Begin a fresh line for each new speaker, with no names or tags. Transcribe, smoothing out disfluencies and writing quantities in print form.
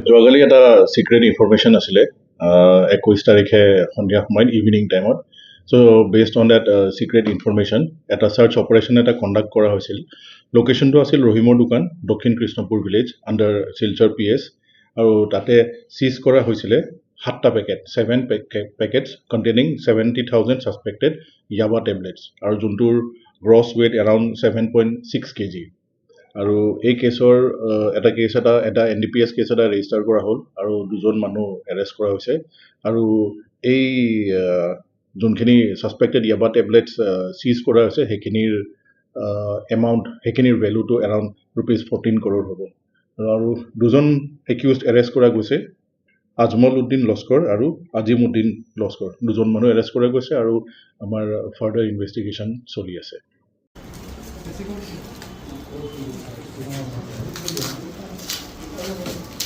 যোৱাকালি এটা secret information আছিলে 21 তাৰিখে সন্ধিয়া সময়ত ইভিনিং টাইমত so' based on date secret information এটা চাৰ্চ অপাৰেশ্যন এটা কণ্ডাক্ট কৰা হৈছিল লোকেশ্যনটো আছিল ৰহিমৰ দোকান দক্ষিণ Krishnapur village under Silchar PS আৰু তাতে চিজ কৰা হৈছিলে 7টা packet 7 packets containing 70,000 suspected yaba tablets আৰু যোনটোৰ গ্ৰছ ৱেইট এৰাউণ্ড 7.6 kg আৰু এই কেছৰ এটা NDPS কেছ এটা ৰেজিষ্টাৰ কৰা হ'ল আৰু দুজন মানুহ এৰেষ্ট কৰা হৈছে আৰু এই যোনখিনি ছাছপেক্টেড ইয়াবা টেবলেটছ চিজ কৰা হৈছে সেইখিনিৰ এমাউণ্ট সেইখিনিৰ ভেলুটো এৰাউণ্ড ₹14 crore হ'ব আৰু দুজন একিউজড এৰেষ্ট কৰা গৈছে আজমল উদ্দিন লস্কৰ আৰু আজিম উদ্দিন লস্কৰ দুজন মানুহ এৰেষ্ট কৰা গৈছে আৰু আমাৰ ফাৰ্ডাৰ ইনভেষ্টিগেশ্যন চলি আছে
Thank you.